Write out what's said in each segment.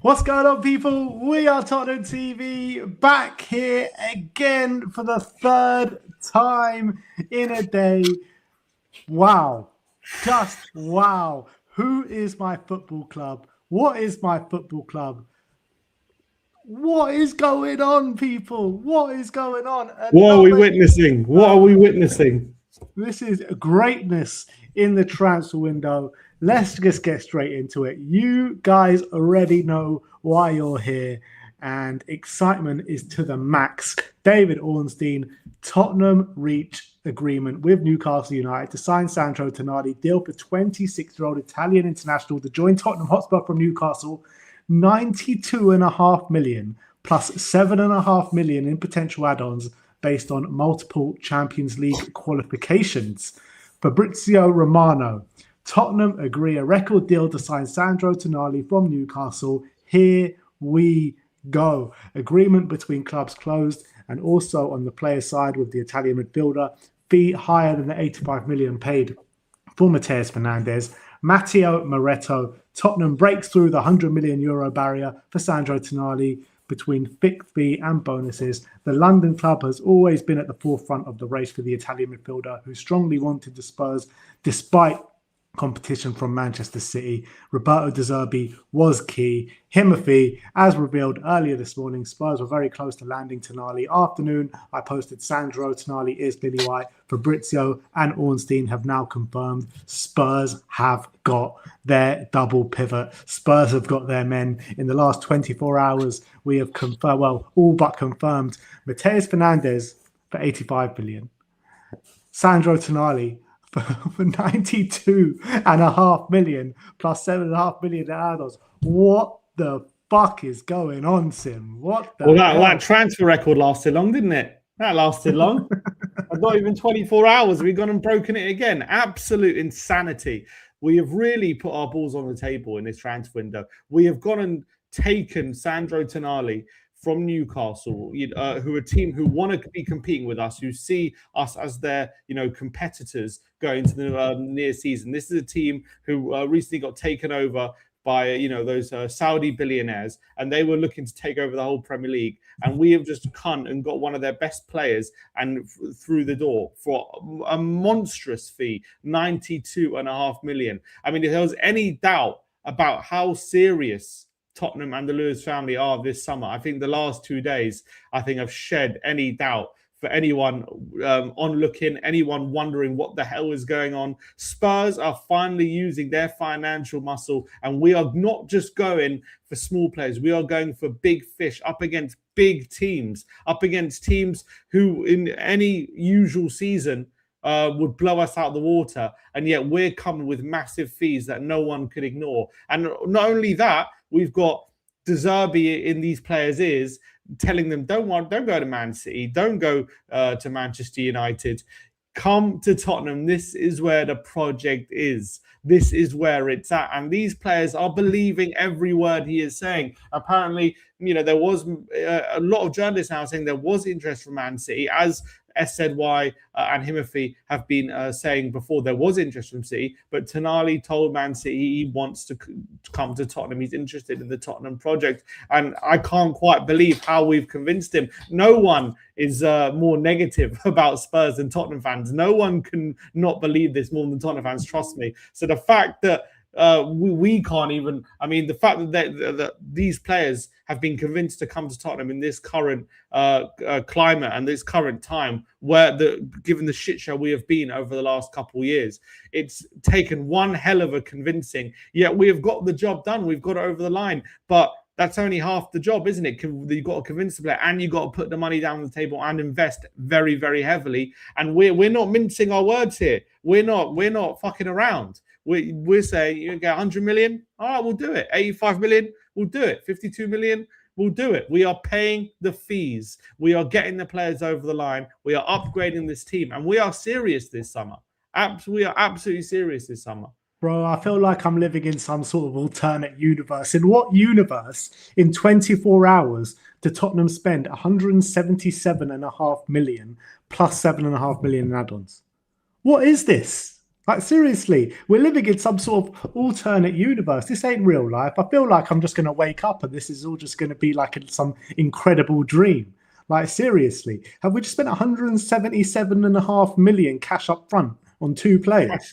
What's going on, people? We are Tottenham TV back here again for the third time in a day. Wow. Just wow. Who is my football club? What is my football club? What is going on, people? What is going on? What are we witnessing? What are we witnessing? This is greatness in the transfer window. Let's just get straight into it. You guys already know why you're here, and excitement is to the max. David Ornstein, Tottenham reach agreement with Newcastle United to sign Sandro Tonali, deal for 26-year-old Italian international to join Tottenham Hotspur from Newcastle. 92.5 million plus 7.5 million in potential add-ons based on multiple Champions League qualifications. Fabrizio Romano, Tottenham agree a record deal to sign Sandro Tonali from Newcastle. Here we go. Agreement between clubs closed, and also on the player side with the Italian midfielder, fee higher than the 85 million paid for Matheus Fernandes. Matteo Moretto, Tottenham breaks through the €100 million barrier for Sandro Tonali between fixed fee and bonuses. The London club has always been at the forefront of the race for the Italian midfielder, who strongly wanted the Spurs despite competition from Manchester City. Roberto De Zerbi was key. Himothy, as revealed earlier this morning, Spurs were very close to landing Tonali. Afternoon, I posted Sandro, Tonali is Lily White. Fabrizio and Ornstein have now confirmed Spurs have got their double pivot. Spurs have got their men. In the last 24 hours, we have confirmed, well, all but confirmed, Matheus Fernandes for 85 million. Sandro Tonali for 92.5 million plus 7.5 million in add-ons. What the fuck is going on, Sim? What the that transfer record lasted long, didn't it? That lasted long. Not even 24 hours. We've gone and broken it again. Absolute insanity. We have really put our balls on the table in this transfer window. We have gone and taken Sandro Tonali from Newcastle, who are a team who want to be competing with us, who see us as their, competitors going to the near season. This is a team who recently got taken over by, those Saudi billionaires, and they were looking to take over the whole Premier League. And we have just come and got one of their best players and through the door for a monstrous fee, 92.5 million. I mean, if there was any doubt about how serious Tottenham and the Lewis family are this summer, I think the last 2 days, have shed any doubt for anyone onlooking, anyone wondering what the hell is going on. Spurs are finally using their financial muscle, and we are not just going for small players. We are going for big fish up against big teams, up against teams who in any usual season would blow us out of the water, and yet we're coming with massive fees that no one could ignore. And not only that, we've got De Zerbi in these players' ears, telling them, don't go to Man City, don't go to Manchester United. Come to Tottenham. This is where the project is. This is where it's at. And these players are believing every word he is saying. Apparently, there was a lot of journalists now saying there was interest from Man City, as SZY and Himothy have been saying before. There was interest from City, but Tonali told Man City he wants to come to Tottenham. He's interested in the Tottenham project, and I can't quite believe how we've convinced him. No one is more negative about Spurs than Tottenham fans. No one can not believe this more than Tottenham fans, trust me. So the fact that we can't even, the fact that these players have been convinced to come to Tottenham in this current climate and this current time, where given the shit show we have been over the last couple of years, it's taken one hell of a convincing. Yet we have got the job done. We've got it over the line, but that's only half the job, isn't it? You've got to convince the player, and you've got to put the money down on the table and invest very, very heavily. And we're not mincing our words here. We're not fucking around. We're saying you get 100 million. All right, we'll do it. 85 million, we'll do it. 52 million, we'll do it. We are paying the fees. We are getting the players over the line. We are upgrading this team, and we are serious this summer. We are absolutely serious this summer. Bro, I feel like I'm living in some sort of alternate universe. In what universe, in 24 hours, did Tottenham spend 177.5 million plus 7.5 million in add-ons? What is this? Like, seriously, we're living in some sort of alternate universe. This ain't real life. I feel like I'm just going to wake up and this is all just going to be like some incredible dream. Like, seriously, have we just spent 177.5 million cash up front on two players?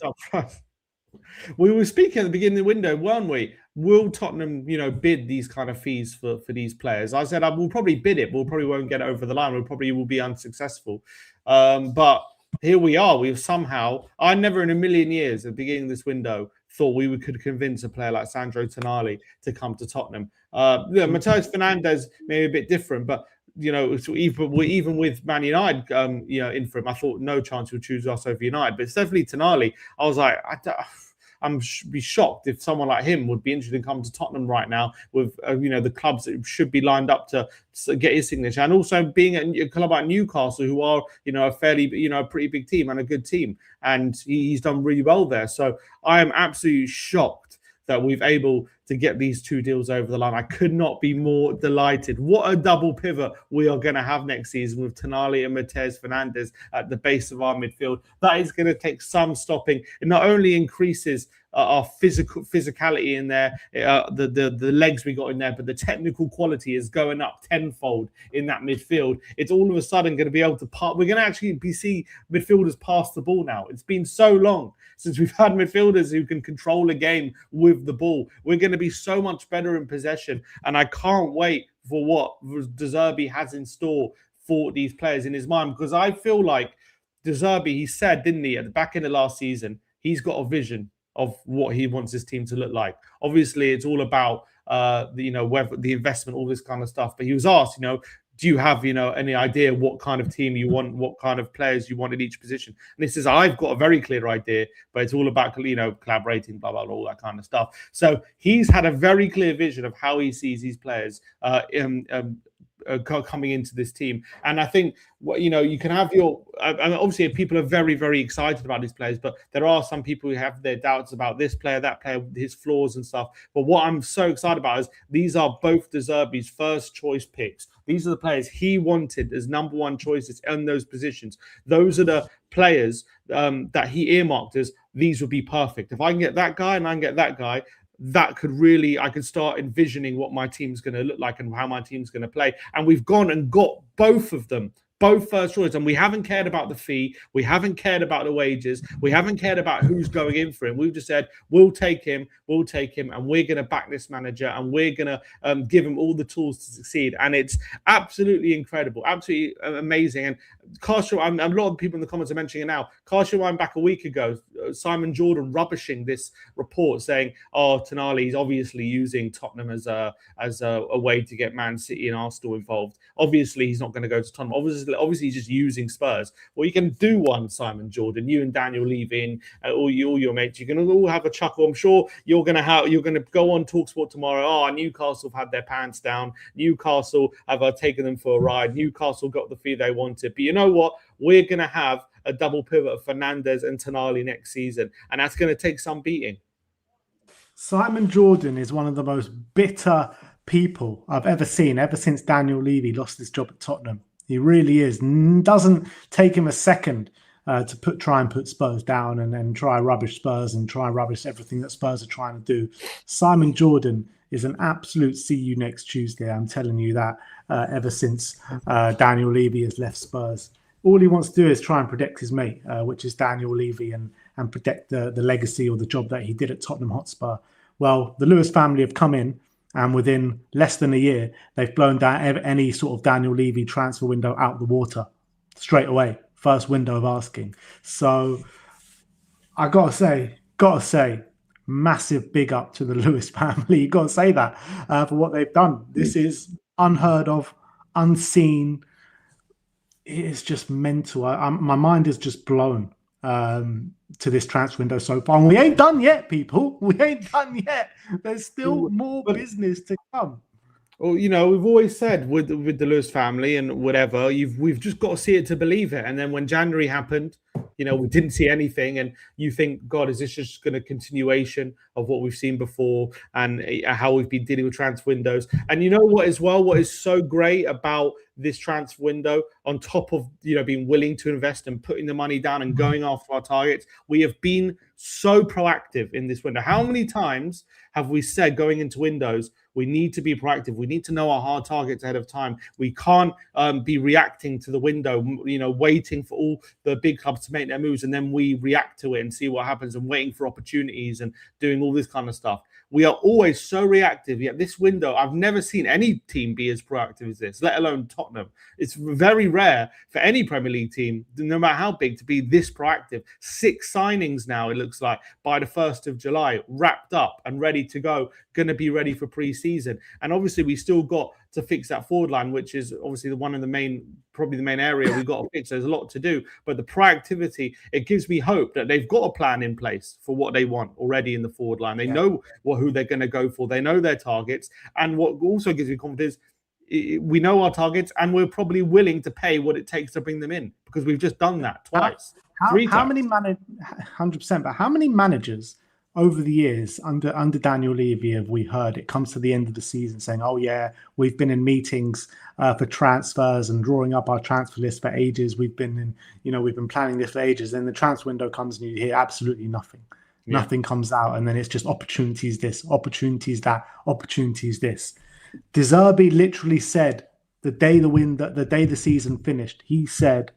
We were speaking at the beginning of the window, weren't we? Will Tottenham, bid these kind of fees for these players? I said I will probably bid it, but we probably won't get it over the line. We probably will be unsuccessful. But here we are. We've somehow, I never in a million years at the beginning of this window thought we could convince a player like Sandro Tonali to come to Tottenham. Matheus Fernandes may be a bit different, but so even with Man United, in for him, I thought no chance he'll choose us over United. But it's definitely Tonali. I was like, I'm be shocked if someone like him would be interested in coming to Tottenham right now with the clubs that should be lined up to get his signature, and also being at a club like Newcastle, who are a fairly a pretty big team and a good team, and he's done really well there. So I am absolutely shocked that we've able to get these two deals over the line. I could not be more delighted. What a double pivot we are going to have next season with Tonali and Matheus Fernandes at the base of our midfield. That is going to take some stopping. It not only increases our physicality in there, the legs we got in there, but the technical quality is going up tenfold in that midfield. It's all of a sudden going to be able to we're going to actually see midfielders pass the ball now. It's been so long since we've had midfielders who can control a game with the ball. We're going to be so much better in possession, and I can't wait for what De Zerbi has in store for these players in his mind, because I feel like De Zerbi, he said, didn't he, at the back end of last season, he's got a vision of what he wants his team to look like. Obviously, it's all about whether the investment, all this kind of stuff. But he was asked, do you have any idea what kind of team you want, what kind of players you want in each position? And he says, I've got a very clear idea, but it's all about collaborating, blah blah blah, all that kind of stuff. So he's had a very clear vision of how he sees these players coming into this team. And I think you can have obviously people are very, very excited about these players, but there are some people who have their doubts about this player, that player, his flaws and stuff. But what I'm so excited about is these are both De Zerbi's first choice picks. These are the players he wanted as number one choices in those positions. Those are the players that he earmarked as these would be perfect. If I can get that guy and I can get that guy, that could really, I could start envisioning what my team's going to look like and how my team's going to play. And we've gone and got both of them, both first choice. And we haven't cared about the fee. We haven't cared about the wages. We haven't cared about who's going in for him. We've just said, we'll take him, and we're going to back this manager, and we're going to give him all the tools to succeed. And it's absolutely incredible, absolutely amazing. And Carshall, a lot of people in the comments are mentioning it now. Carshall, I'm back a week ago, Simon Jordan rubbishing this report, saying, "Oh, Tonali is obviously using Tottenham as a way to get Man City and Arsenal involved. Obviously, he's not going to go to Tottenham. Obviously, he's just using Spurs." Well, you can do one, Simon Jordan. You and Daniel Levy, all your mates. You can all have a chuckle. I'm sure you're going to go on TalkSport tomorrow. Oh, Newcastle have had their pants down. Newcastle have taken them for a ride. Newcastle got the fee they wanted. But you know what? We're going to have a double pivot of Fernandes and Tonali next season, and that's going to take some beating. Simon Jordan is one of the most bitter people I've ever seen, ever since Daniel Levy lost his job at Tottenham. He really is. Doesn't take him a second to try and put Spurs down and try rubbish Spurs and try rubbish everything that Spurs are trying to do. Simon Jordan is an absolute see you next Tuesday. I'm telling you that ever since Daniel Levy has left Spurs. All he wants to do is try and protect his mate, which is Daniel Levy, and protect the legacy or the job that he did at Tottenham Hotspur. Well, the Lewis family have come in, and within less than a year, they've blown down any sort of Daniel Levy transfer window out the water straight away. First window of asking. So I gotta say, massive big up to the Lewis family. You gotta say that for what they've done. This is unheard of, unseen. It is just mental. My mind is just blown to this transfer window so far. And we ain't done yet, people. We ain't done yet. There's still more business to come. Well, we've always said with the Lewis family and whatever, we've just got to see it to believe it. And then when January happened, we didn't see anything, and you think, God, is this just going to continuation of what we've seen before and how we've been dealing with transfer windows? And you know what as well? What is so great about this transfer window, on top of being willing to invest and putting the money down and going after our targets, we have been so proactive in this window. How many times have we said going into windows, we need to be proactive. We need to know our hard targets ahead of time. We can't be reacting to the window, waiting for all the big clubs to make their moves, and then we react to it and see what happens and waiting for opportunities and doing all this kind of stuff. We are always so reactive. Yet this window, I've never seen any team be as proactive as this, let alone Tottenham. It's very rare for any Premier League team, no matter how big, to be this proactive. 6 signings now, it looks like, by the 1st of July, wrapped up and ready to go, going to be ready for pre-season. And obviously, we still got to fix that forward line, which is obviously probably the main area we've got to fix. There's a lot to do, but the proactivity, it gives me hope that they've got a plan in place for what they want already in the forward line. They know who they're going to go for. They know their targets. And what also gives me confidence, we know our targets, and we're probably willing to pay what it takes to bring them in, because we've just done that twice. How many 100%, but how many managers over the years under Daniel Levy have we heard it comes to the end of the season saying, oh yeah, we've been in meetings for transfers and drawing up our transfer list for ages. We've been planning this for ages. Then the transfer window comes and you hear absolutely nothing. Yeah. Nothing comes out, and then it's just opportunities this, opportunities that, opportunities this. De Zerbi literally said the day the season finished, he said,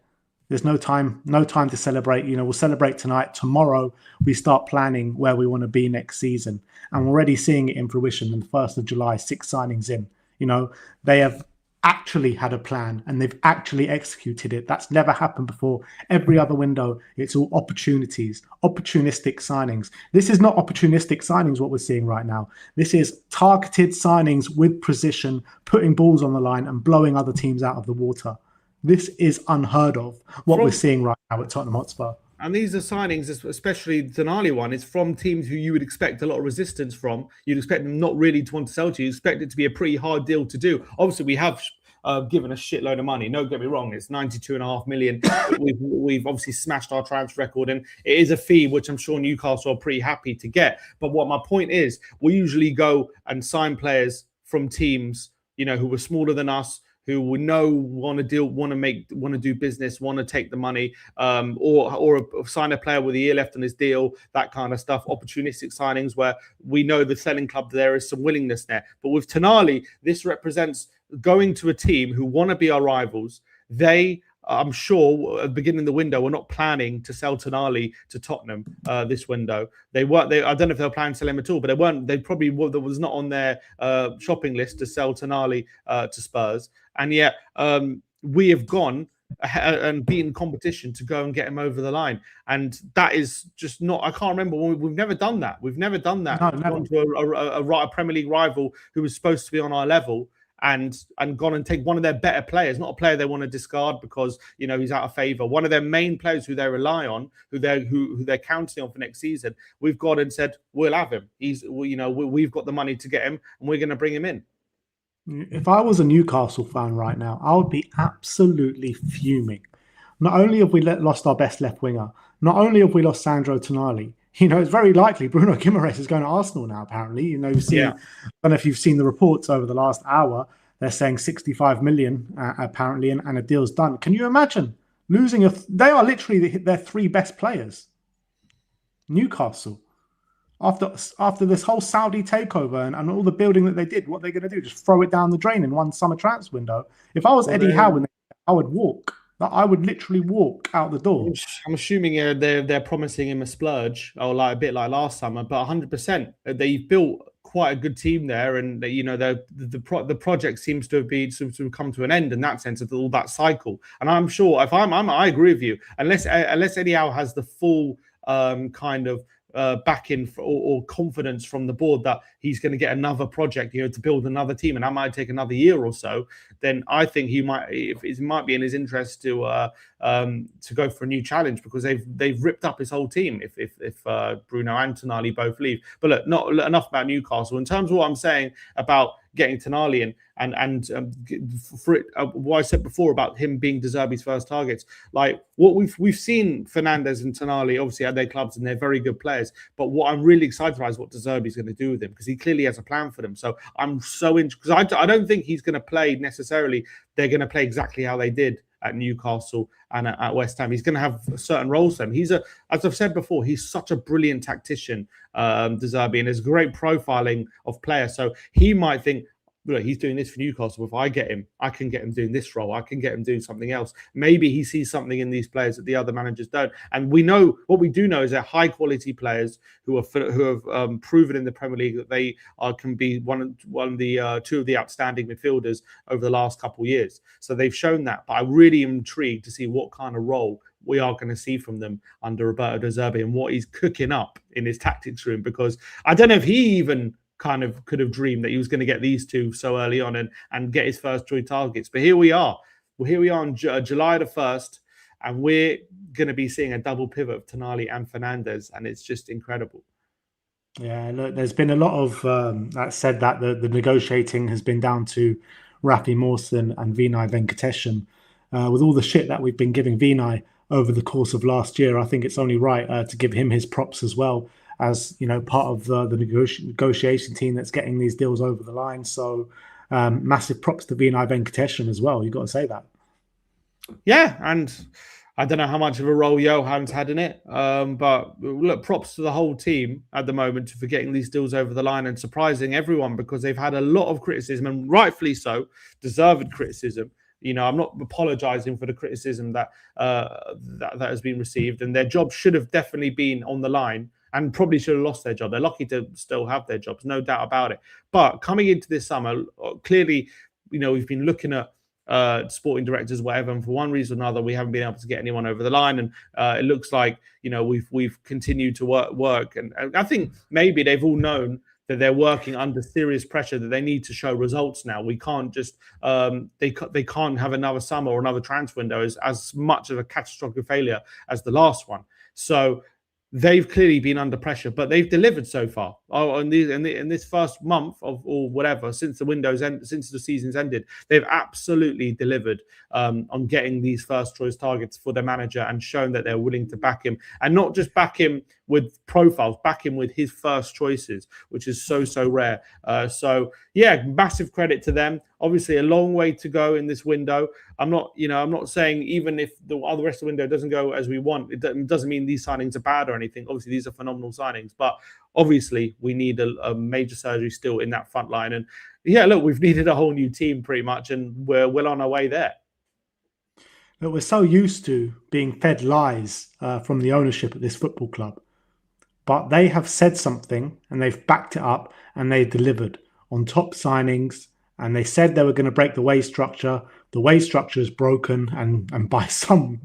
there's no time to celebrate. We'll celebrate tonight. Tomorrow, we start planning where we want to be next season. And we're already seeing it in fruition. On the 1st of July, 6 signings in. They have actually had a plan and they've actually executed it. That's never happened before. Every other window, it's all opportunities, opportunistic signings. This is not opportunistic signings, what we're seeing right now. This is targeted signings with precision, putting balls on the line and blowing other teams out of the water. This is unheard of, we're seeing right now at Tottenham Hotspur. And these are signings, especially the Tonali one, it's from teams who you would expect a lot of resistance from. You'd expect them not really to want to sell to you. You expect it to be a pretty hard deal to do. Obviously, we have given a shitload of money. Don't get me wrong, it's 92.5 million. We've obviously smashed our transfer record, and it is a fee which I'm sure Newcastle are pretty happy to get. But what my point is, we usually go and sign players from teams, who were smaller than us, who we know want to do business, want to take the money, or sign a player with a year left on his deal, that kind of stuff. Opportunistic signings where we know the selling club, there is some willingness there. But with Tonali, this represents going to a team who want to be our rivals. They, I'm sure, at the beginning of the window, were not planning to sell Tonali to Tottenham this window. I don't know if they were planning to sell him at all, but they weren't. They probably that was not on their shopping list to sell Tonali to Spurs. And yet we have gone and beaten competition to go and get him over the line. And that is just not, I can't remember. We've never done that. We've never done that. No, never. Gone to a Premier League rival who was supposed to be on our level and gone and take one of their better players, not a player they want to discard because he's out of favour. One of their main players who they rely on, who they're counting on for next season. We've gone and said we'll have him. We've got the money to get him, and we're going to bring him in. If I was a Newcastle fan right now, I would be absolutely fuming. Not only have we lost our best left winger, not only have we lost Sandro Tonali, it's very likely Bruno Guimaraes is going to Arsenal now, apparently. I don't know if you've seen the reports over the last hour. They're saying 65 million, apparently, and a deal's done. Can you imagine losing they are literally their 3 best players. Newcastle. After this whole Saudi takeover and all the building that they did, what they're going to do? Just throw it down the drain in one summer transfer window? If I was Eddie Howe, I would walk. I would literally walk out the door. I'm assuming they're promising him a splurge, or a bit like last summer, but 100%. They've built quite a good team there, and the project seems to have come to an end in that sense of all that cycle. And I'm sure I agree with you. Unless Eddie Howe has the full kind of backing or confidence from the board that he's going to get another project, to build another team, and that might take another year or so, then I think it might be in his interest to go for a new challenge, because they've ripped up his whole team if Bruno and Tonali both leave. But look, not enough about Newcastle. In terms of what I'm saying about getting Tonali in, and for it, what I said before about him being De Zerbi's first targets, like what we've seen Fernandes and Tonali obviously at their clubs, and they're very good players. But what I'm really excited about is what De Zerbi's going to do with him, because he clearly has a plan for them. So I'm so interested, because I don't think he's going to play necessarily. They're going to play exactly how they did at Newcastle and at West Ham. He's going to have certain roles for him. As I've said before, he's such a brilliant tactician, De Zerbi, and there's great profiling of players. So he might think, look, he's doing this for Newcastle. If I get him, I can get him doing this role. I can get him doing something else. Maybe he sees something in these players that the other managers don't. And we know what we do know is they're high quality players who have proven in the Premier League that they can be one of the two of the outstanding midfielders over the last couple of years. So they've shown that. But I really am intrigued to see what kind of role we are going to see from them under Roberto De Zerbi and what he's cooking up in his tactics room, because I don't know if he even kind of could have dreamed that he was going to get these two so early on and get his first joint targets. But here we are. Well, here we are on July the 1st, and we're going to be seeing a double pivot of Tonali and Fernandes, and it's just incredible. Yeah, look, there's been a lot of that said that the negotiating has been down to Rafi Mawson and Vinay Venkatesham. With all the shit that we've been giving Vinay over the course of last year, I think it's only right to give him his props as well, as part of the negotiation team that's getting these deals over the line. So massive props to Vinay Venkatesham as well. You've got to say that. Yeah, and I don't know how much of a role Johan's had in it, but look, props to the whole team at the moment for getting these deals over the line and surprising everyone, because they've had a lot of criticism, and rightfully so, deserved criticism. I'm not apologizing for the criticism that has been received, and their job should have definitely been on the line and probably should have lost their job. They're lucky to still have their jobs, no doubt about it. But coming into this summer, clearly, we've been looking at sporting directors, whatever, and for one reason or another, we haven't been able to get anyone over the line. And it looks like, we've continued to work. And I think maybe they've all known that they're working under serious pressure, that they need to show results now. We can't just, they can't have another summer or another transfer window as much of a catastrophic failure as the last one. So they've clearly been under pressure, but they've delivered so far. In this first month or whatever, since the season's ended, they've absolutely delivered on getting these first choice targets for their manager and shown that they're willing to back him, and not just back him with profiles, back him with his first choices, which is so rare. So yeah, massive credit to them. Obviously, a long way to go in this window. I'm not saying even if the rest of the window doesn't go as we want, it doesn't mean these signings are bad or anything. Obviously, these are phenomenal signings, but obviously we need a major surgery still in that front line. And yeah, look, we've needed a whole new team pretty much, and we're well on our way there. But we're so used to being fed lies from the ownership at this football club. But they have said something and they've backed it up and they delivered on top signings, and they said they were going to break the wage structure. The wage structure is broken, and by some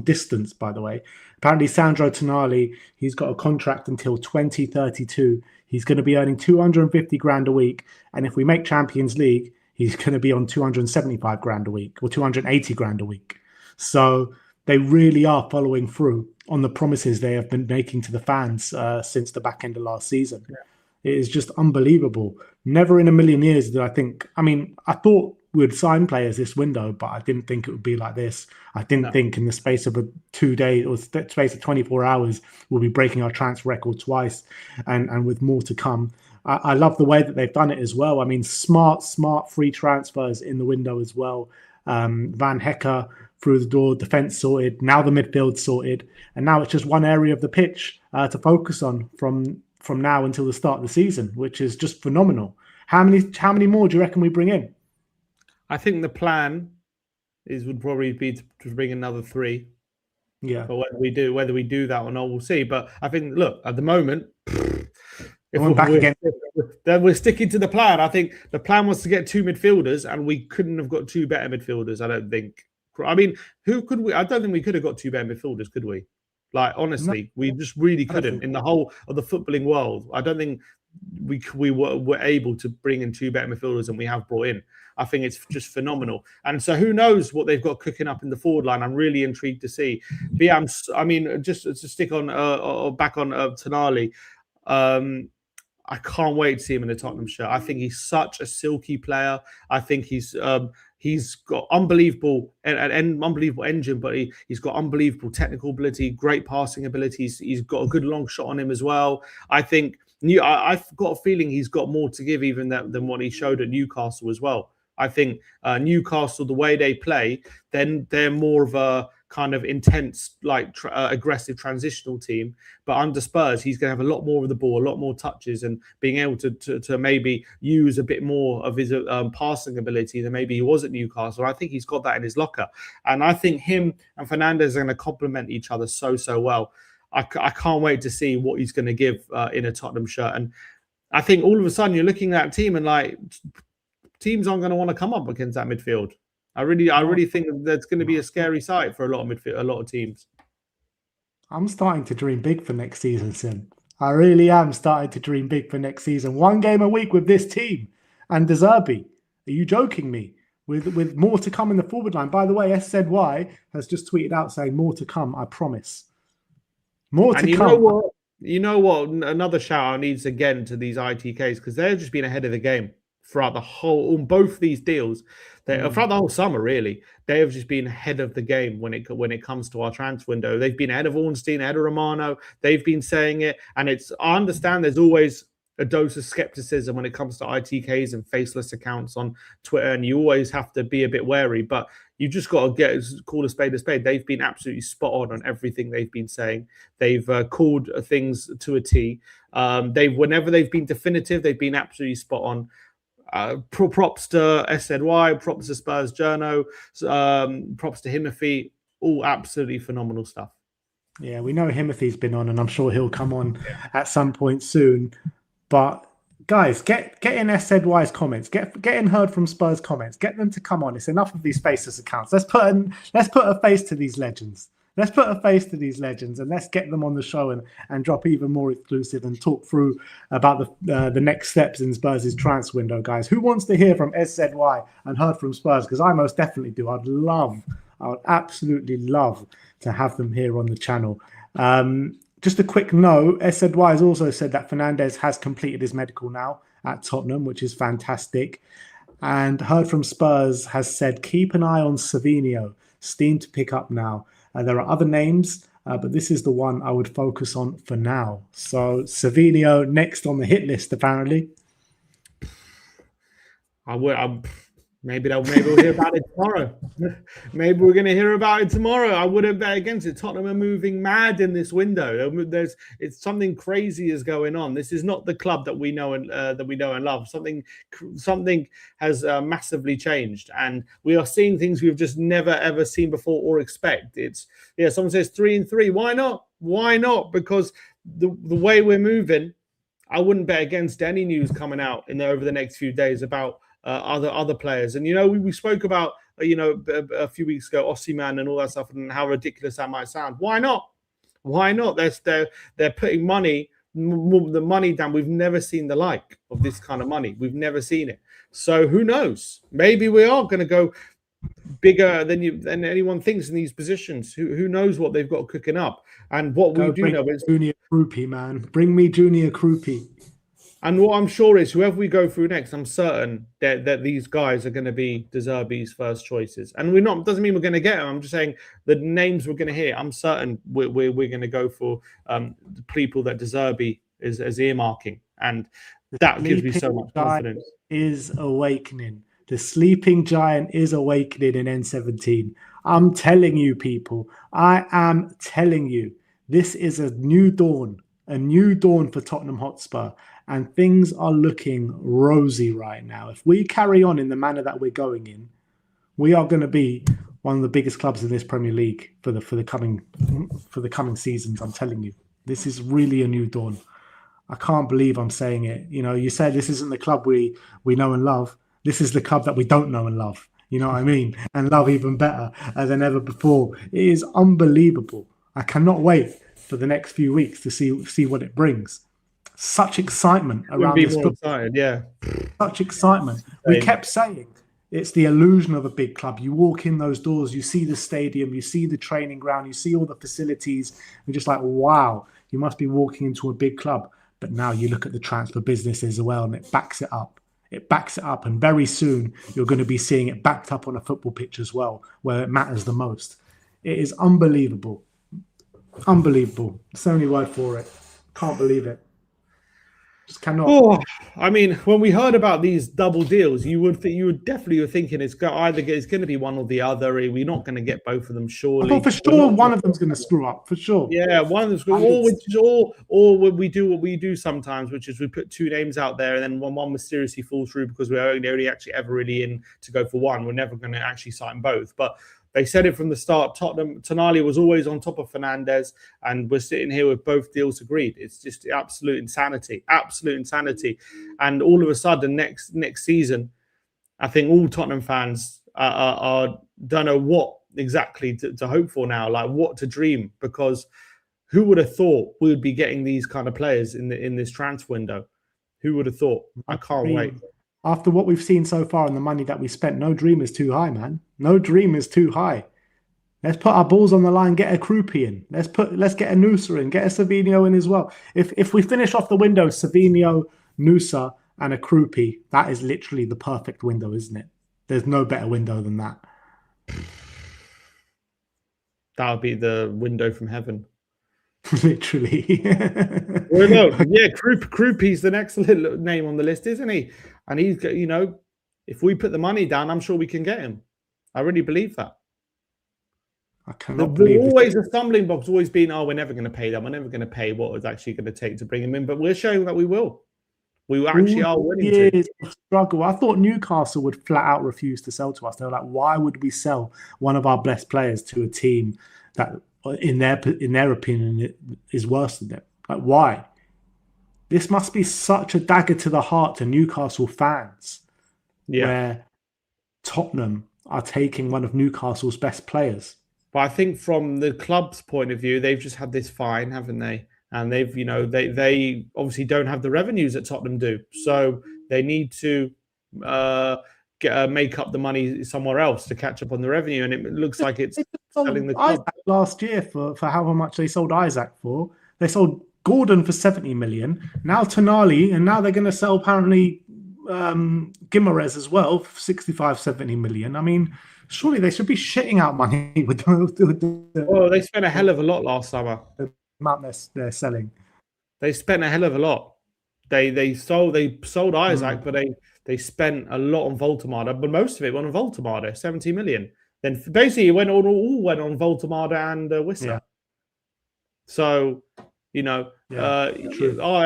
distance, by the way. Apparently, Sandro Tonali, he's got a contract until 2032. He's going to be earning 250 grand a week. And if we make Champions League, he's going to be on 275 grand a week or 280 grand a week. So they really are following through on the promises they have been making to the fans since the back end of last season. Yeah. It is just unbelievable. Never in a million years did I think. I mean, I thought we'd sign players this window, but I didn't think it would be like this. I didn't think in the space of 2 days or space of 24 hours, we'll be breaking our transfer record twice, and with more to come. I love the way that they've done it as well. I mean, smart free transfers in the window as well. Van Hecker through the door, defence sorted, now the midfield sorted, and now it's just one area of the pitch to focus on from now until the start of the season, which is just phenomenal. How many more do you reckon we bring in? I think the plan would probably be to bring another 3. Yeah. But whether we do that or not, we'll see. But I think, look, at the moment, we're sticking to the plan. I think the plan was to get 2 midfielders, and we couldn't have got 2 better midfielders, I don't think. I mean, who could we? I don't think we could have got 2 better midfielders, could we? Like, honestly, we just really couldn't. In the whole of the footballing world, I don't think we were able to bring in 2 better midfielders than we have brought in. I think it's just phenomenal. And so who knows what they've got cooking up in the forward line. I'm really intrigued to see. But I mean, just to stick on back on Tonali, I can't wait to see him in the Tottenham shirt. I think he's such a silky player. I think he's got unbelievable and unbelievable engine, but he's got unbelievable technical ability, great passing abilities. He's got a good long shot on him as well. I think I've got a feeling he's got more to give even than what he showed at Newcastle as well. I think Newcastle, the way they play, then they're more of a kind of intense, like aggressive transitional team. But under Spurs, he's going to have a lot more of the ball, a lot more touches, and being able to maybe use a bit more of his passing ability than maybe he was at Newcastle. I think he's got that in his locker. And I think him and Fernandes are going to complement each other so well. I can't wait to see what he's going to give in a Tottenham shirt. And I think all of a sudden you're looking at that team and like teams aren't going to want to come up against that midfield. I really think that's going to be a scary sight for a lot of teams. I'm starting to dream big for next season, Sim. I really am starting to dream big for next season. 1 game a week with this team and De Zerbi. Are you joking me? With more to come in the forward line. By the way, SZY has just tweeted out saying more to come, I promise. More to come. You know what? Another shout out needs again to these ITKs because they've just been ahead of the game throughout the whole, on both these deals. Throughout the whole summer, really, they have just been ahead of the game when it comes to our transfer window. They've been ahead of Ornstein, ahead of Romano. They've been saying it, and I understand there's always a dose of skepticism when it comes to ITKs and faceless accounts on Twitter, and you always have to be a bit wary. But you just got to call a spade a spade. They've been absolutely spot on everything they've been saying. They've called things to a T. Whenever they've been definitive, they've been absolutely spot on. Props to SZY, props to Spurs Journo, props to Himothy. All absolutely phenomenal stuff. Yeah, we know Himothy's been on, and I'm sure he'll come on at some point soon. But guys, get in SZY's comments, get in Heard from Spurs comments, get them to come on. It's enough of these faceless accounts. Let's put a face to these legends. Let's put a face to these legends, and let's get them on the show and drop even more exclusive and talk through about the next steps in Spurs' transfer window, guys. Who wants to hear from SZY and Heard from Spurs? Because I most definitely do. I would absolutely love to have them here on the channel. Just a quick note, SZY has also said that Fernandes has completed his medical now at Tottenham, which is fantastic. And Heard from Spurs has said, keep an eye on Savinho, steam to pick up now. There are other names, but this is the one I would focus on for now. So Savinho next on the hit list, apparently. Maybe we'll hear about it tomorrow. Maybe we're going to hear about it tomorrow. I wouldn't bet against it. Tottenham are moving mad in this window. It's something crazy is going on. This is not the club that we know and love. Something has massively changed, and we are seeing things we've just never ever seen before or expect. Someone says 3-3. Why not? Why not? Because the way we're moving, I wouldn't bet against any news coming out over the next few days about other players. And we spoke about a few weeks ago Osimhen and all that stuff and how ridiculous that might sound. Why not? They're putting the money down. We've never seen the like of this kind of money. We've never seen it. So who knows? Maybe we are going to go bigger than anyone thinks in these positions. Who knows what they've got cooking up? And what we do know is Junior Krupi, man. Bring me Junior Krupi. And what I'm sure is whoever we go through next, I'm certain that these guys are going to be De Zerbi's first choices. And doesn't mean we're going to get them. I'm just saying the names we're going to hear, I'm certain we're going to go for the people that De Zerbi is earmarking. And that gives me so much confidence. Is awakening. The sleeping giant is awakening in N17. I'm telling you, people. I am telling you. This is a new dawn for Tottenham Hotspur. And things are looking rosy right now. If we carry on in the manner that we're going in, we are going to be one of the biggest clubs in this Premier League for the coming seasons. I'm telling you, this is really a new dawn. I can't believe I'm saying it. You said this isn't the club we know and love. This is the club that we don't know and love. You know what I mean? And love even better than ever before. It is unbelievable. I cannot wait for the next few weeks to see what it brings. Such excitement around this book. Such excitement. We kept saying it's the illusion of a big club. You walk in those doors, you see the stadium, you see the training ground, you see all the facilities. You're just like, wow, you must be walking into a big club. But now you look at the transfer business as well, and it backs it up. It backs it up, and very soon you're going to be seeing it backed up on a football pitch as well, where it matters the most. It is unbelievable. Unbelievable. It's the only word for it. Can't believe it. Just cannot. Oh, I mean, when we heard about these double deals, you would definitely were thinking it's going to be one or the other. We're not going to get both of them, I surely. thought for sure one of them's going to screw up, for sure. Yeah, one of them's And or when we do what we do sometimes, which is we put two names out there, and then one mysteriously falls through because we're only actually ever really in to go for one. We're never going to actually sign both. But they said it from the start. Tonali was always on top of Fernandes, and we're sitting here with both deals agreed. It's just absolute insanity. And all of a sudden, next season, I think all Tottenham fans are don't know what exactly to hope for now, like what to dream, because who would have thought we would be getting these kind of players in this transfer window? Who would have thought? I can't wait. After what we've seen so far and the money that we spent, no dream is too high, man. No dream is too high. Let's put our balls on the line, get a Krupi in. Let's get a Nusa in, get a Savinho in as well. If we finish off the window, Savinho, Nusa, and a Krupi, that is literally the perfect window, isn't it? There's no better window than that. That would be the window from heaven. Literally. Well, no, yeah, Krupi's the next little name on the list, isn't he? And he's, if we put the money down, I'm sure we can get him. I really believe that. I cannot believe always a stumbling block's always been, we're never going to pay that. We're never going to pay what it's actually going to take to bring him in. But we're showing that we will. We actually are willing to. Struggle. I thought Newcastle would flat out refuse to sell to us. They were like, why would we sell one of our best players to a team that, in their opinion, is worse than them? Like, why? This must be such a dagger to the heart to Newcastle fans, where Tottenham are taking one of Newcastle's best players. But I think from the club's point of view, they've just had this fine, haven't they? And they've, they obviously don't have the revenues that Tottenham do. So they need to make up the money somewhere else to catch up on the revenue. And it looks like it's selling the club. Isaac last year for however much they sold Isaac for. They sold Gordon for 70 million. Now Tonali, and now they're going to sell apparently Guimaraes as well for 65, 70 million. I mean, surely they should be shitting out money with well, they spent a hell of a lot last summer. The amount they're selling. They spent a hell of a lot. They sold Isaac, but they spent a lot on Voltemada, but most of it went on Voltemada, 70 million. Then basically it all went on Voltemada and Wissa. Yeah. So, and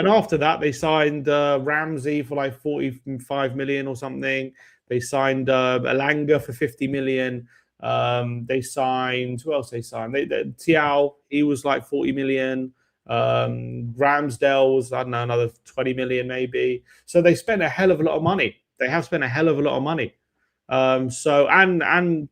after that they signed Ramsey for like 45 million or something. They signed Elanga for 50 million. They signed, who else they signed? Tiao, he was like 40 million. Ramsdale was, I don't know, another 20 million maybe. So they spent a hell of a lot of money. They have spent a hell of a lot of money. So and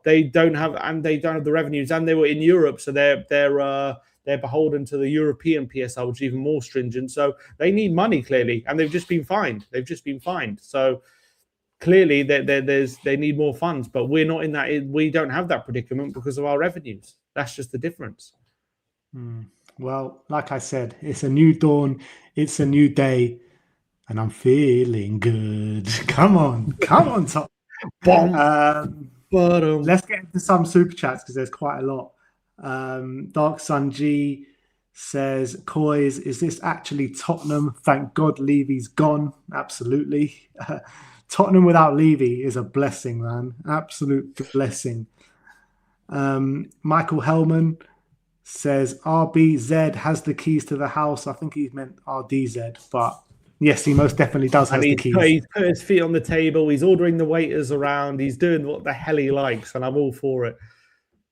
they don't have the revenues, and they were in Europe, so they're beholden to the European PSL, which is even more stringent. So they need money clearly, and they've just been fined. So clearly they need more funds, but we're not in that. We don't have that predicament because of our revenues. That's just the difference. Well, like I said, it's a new dawn. It's a new day. And I'm feeling good. Come on, Tom. Let's get into some super chats because there's quite a lot. Dark Sun G says, Coys, is this actually Tottenham? Thank God Levy's gone. Absolutely. Tottenham without Levy is a blessing, man. Absolute blessing. Michael Hellman says, RBZ has the keys to the house. I think he meant RDZ, but yes, he most definitely does have the keys. He's put his feet on the table. He's ordering the waiters around. He's doing what the hell he likes, and I'm all for it.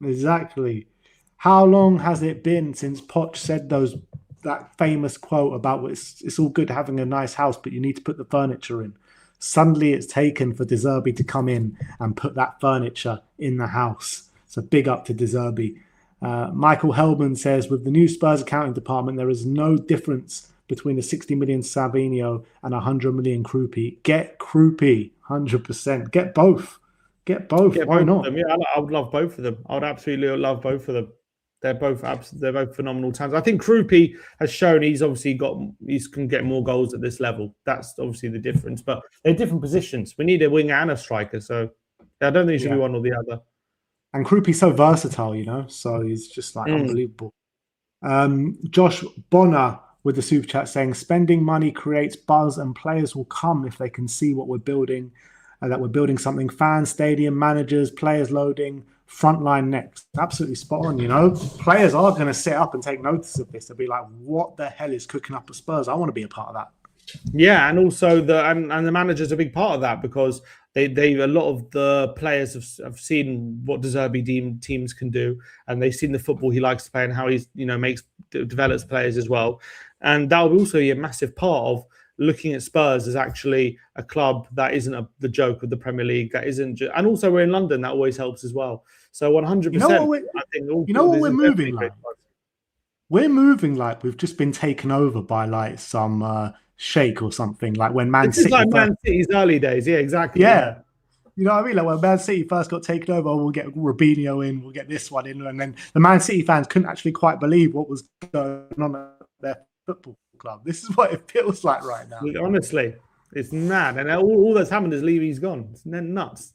Exactly. How long has it been since Poch said that famous quote about it's all good having a nice house, but you need to put the furniture in? Suddenly it's taken for De Zerbi to come in and put that furniture in the house. So big up to De Zerbi. Michael Hellman says, with the new Spurs accounting department, there is no difference between a 60 million Savinho and 100 million Krupi. Get Krupi, 100%. Get both. Why not? Yeah, I would love both of them. I would absolutely love both of them. They're both phenomenal talents. I think Krupi has shown he can get more goals at this level. That's obviously the difference. But they're different positions. We need a winger and a striker. So I don't think it should be one or the other. And Krupi's so versatile, so he's just like unbelievable. Josh Bonner with the super chat saying, spending money creates buzz and players will come if they can see what we're building, and that we're building something. Fans, stadium, managers, players loading, frontline next. Absolutely spot on, you know. Players are going to sit up and take notice of this. They'll be like, what the hell is cooking up at Spurs? I want to be a part of that. Yeah, and also the manager's a big part of that, because they a lot of the players have seen what De Zerbi teams can do, and they've seen the football he likes to play and how he's develops players as well, and that will also be a massive part of looking at Spurs as actually a club that isn't the joke of the Premier League, that isn't, and also we're in London, that always helps as well. So 100%. You know what we're moving like? We're moving like we've just been taken over by like some shake or something, like when Man City. It's like Man City's early days, yeah, exactly. Yeah. You know what I mean? Like when Man City first got taken over, we'll get Robinho in, we'll get this one in, and then the Man City fans couldn't actually quite believe what was going on at their football club. This is what it feels like right now. Honestly, it's mad, and all that's happened is Levy's gone. It's nuts.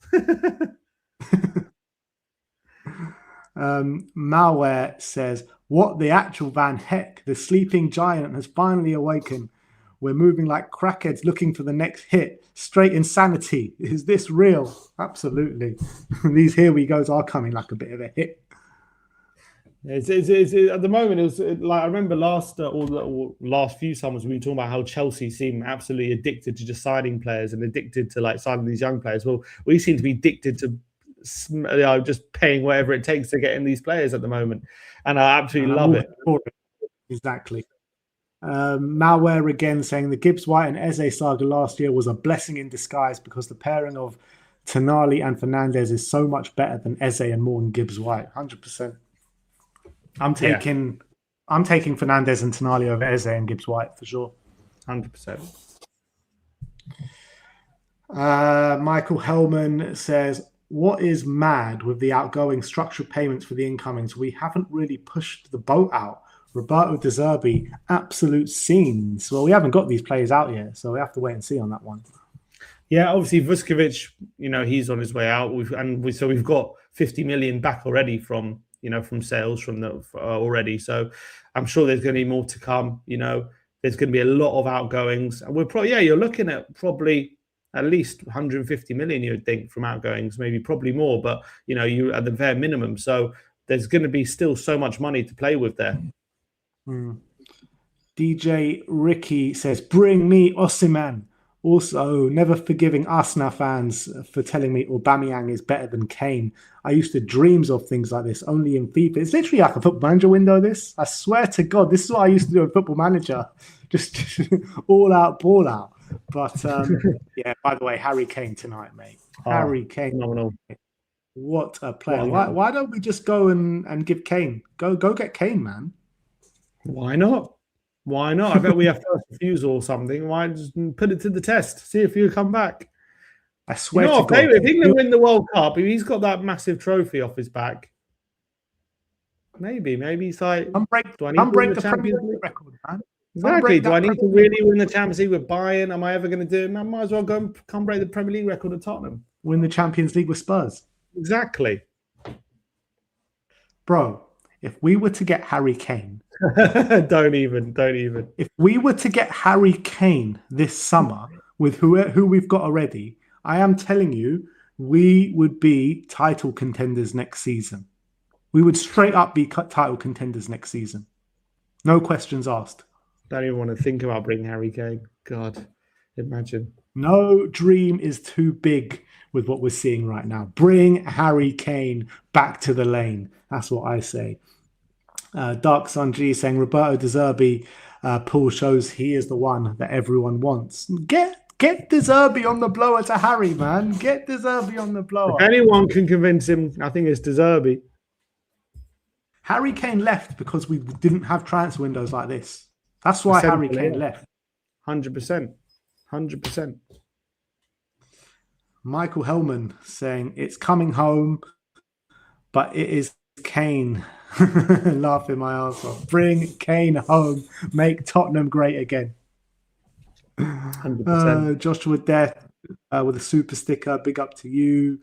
Malware says, what the actual Van Heck? The sleeping giant has finally awakened. We're moving like crackheads looking for the next hit. Straight insanity. Is this real? Absolutely. These here we goes are coming like a bit of a hit. It's at the moment, it was like, I remember last few summers we were talking about how Chelsea seem absolutely addicted to just signing players and addicted to like signing these young players. Well, we seem to be addicted to just paying whatever it takes to get in these players at the moment, and I absolutely love it. Exactly. Malware again saying the Gibbs White and Eze saga last year was a blessing in disguise because the pairing of Tonali and Fernandes is so much better than Eze and Morgan Gibbs White. 100%. I'm taking Fernandes and Tonali over Eze and Gibbs White for sure. 100%. Michael Hellman says, what is mad with the outgoing structured payments for the incomings? We haven't really pushed the boat out. Roberto De Zerbi, absolute scenes. Well, we haven't got these players out yet, so we have to wait and see on that one. Yeah, obviously Vuskovic, he's on his way out. We've got 50 million back already from sales from already. So I'm sure there's going to be more to come. There's going to be a lot of outgoings, and you're looking at probably at least 150 million, you would think, from outgoings, maybe probably more, but you at the bare minimum. So there's going to be still so much money to play with there. DJ Ricky says, bring me Osimhen. Also, never forgiving Arsenal fans for telling me Aubameyang is better than Kane. I used to dreams of things like this only in FIFA. It's literally like a Football Manager window, this. I swear to God, this is what I used to do in Football Manager. Just all out, ball out. But, yeah, by the way, Harry Kane tonight, mate. Harry Kane. Phenomenal. What a player. Why don't we just go and give Kane? Go get Kane, man. Why not? I bet we have first refusal or something. Why just put it to the test? See if he'll come back. I swear to God. If England win the World Cup, if he's got that massive trophy off his back, maybe he's like, do I need to break the Champions League record, man? Exactly. Do I need to really win the Champions League with Bayern? Am I ever going to do it? I might as well go and come break the Premier League record at Tottenham. Win the Champions League with Spurs. Exactly. Bro, if we were to get Harry Kane... Don't even. If we were to get Harry Kane this summer with who we've got already, I am telling you, we would be title contenders next season. We would straight up be title contenders next season. No questions asked. Don't even want to think about bringing Harry Kane. God, imagine. No dream is too big with what we're seeing right now. Bring Harry Kane back to the lane. That's what I say. Dark Sun G saying Roberto De Zerbi pool shows he is the one that everyone wants. Get De Zerbi on the blower to Harry, man. Get De Zerbi on the blower. If anyone can convince him, I think it's De Zerbi. Harry Kane left because we didn't have transfer windows like this. That's why Harry Kane left. 100%. Michael Hellman saying it's coming home, but it is Kane. Laughing my ass off. Bring Kane home. Make Tottenham great again. 100%. Joshua Death with a super sticker. Big up to you.